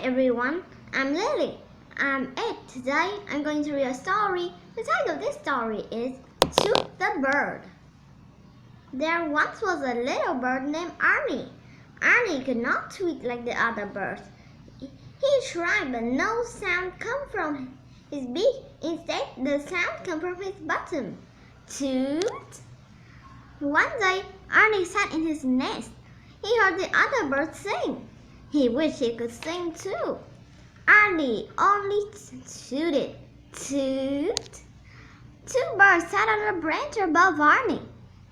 everyone, I'm Lily. I'm 8. Today I'm going to read a story. The title of this story is Toot the Bird. There once was a little bird named Arnie. Arnie could not tweet like the other birds. He tried, but no sound came from his beak. Instead, the sound came from his bottom. Toot! One day, Arnie sat in his nest. He heard the other birds sing. He wished he could sing too. Arnie only tooted. Toot! Two birds sat on a branch above Arnie.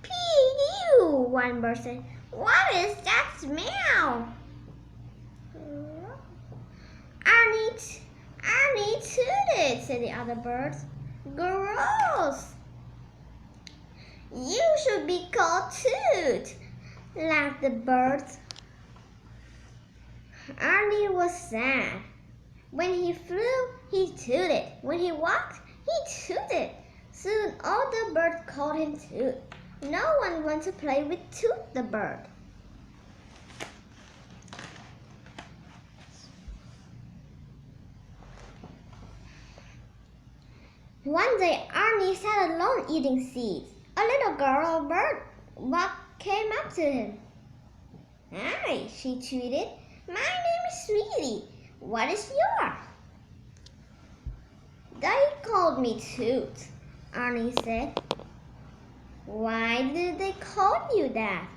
Pee-ew, one bird said. What is that smell? Arnie tooted, said the other birds. Gross! You should be called Toot, laughed the birds. Arnie was sad. When he flew, he tooted. When he walked, he tooted. Soon all the birds called him Toot. No one wanted to play with Toot the bird. One day, Arnie sat alone eating seeds. A little girl bird came up to him. Hi, she tweeted. My name is Sweetie. What is yours? They called me Toot, Arnie said. Why did they call you that?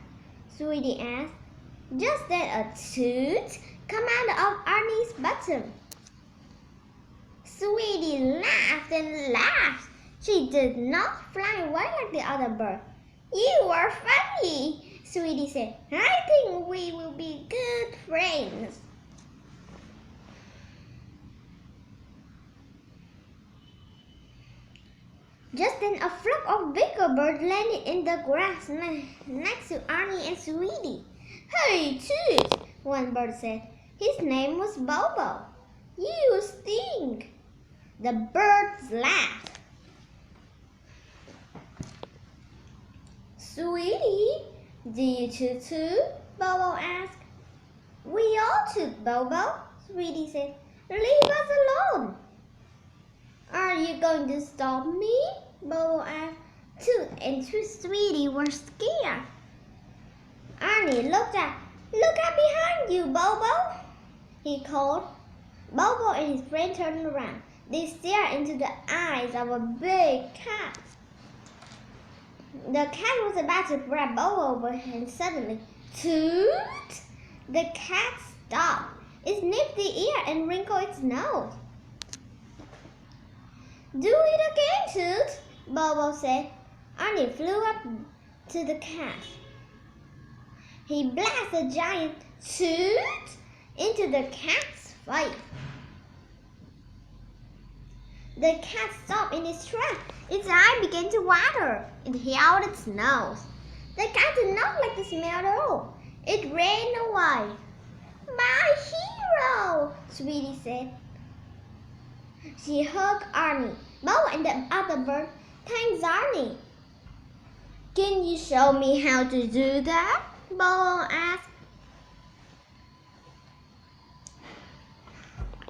Sweetie asked. Just then a toot came out of Arnie's bottom. Sweetie laughed and laughed. She did not fly away like the other bird. You are funny, Sweetie said. I think we will be good friends. Just then a flock of bigger birds landed in the grass next to Arnie and Sweetie. Hey, Toot, one bird said. His name was Bobo. You stink. The birds laughed. Sweetie, do you toot too? Bobo asked. We all toot, Bobo, Sweetie said. Leave us alone. Are you going to stop me? Bobo asked. Toot and Sweetie were scared. Arnie looked up. Look up behind you, Bobo, he called. Bobo and his friend turned around. They stared into the eyes of a big cat. The cat was about to grab Bobo, and suddenly, Toot! The cat stopped. It sniffed the ear and wrinkled its nose. Do it again, Toot, Bobo said. Arnie flew up to the cat. He blasted a giant Toot into the cat's face. The cat stopped in its tracks. Its eye began to water. It held its nose. The cat did not like the smell at all. It ran away. My hero, Sweetie said. She hugged Arnie. Bobo and the other bird thanked Arnie. Can you show me how to do that? Bobo asked.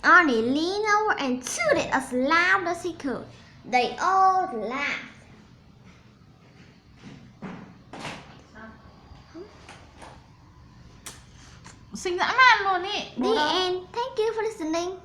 Arnie leaned over and tooted as loud as he could. They all laughed. Xinh dã man luôn ý. The end. Thank you for listening.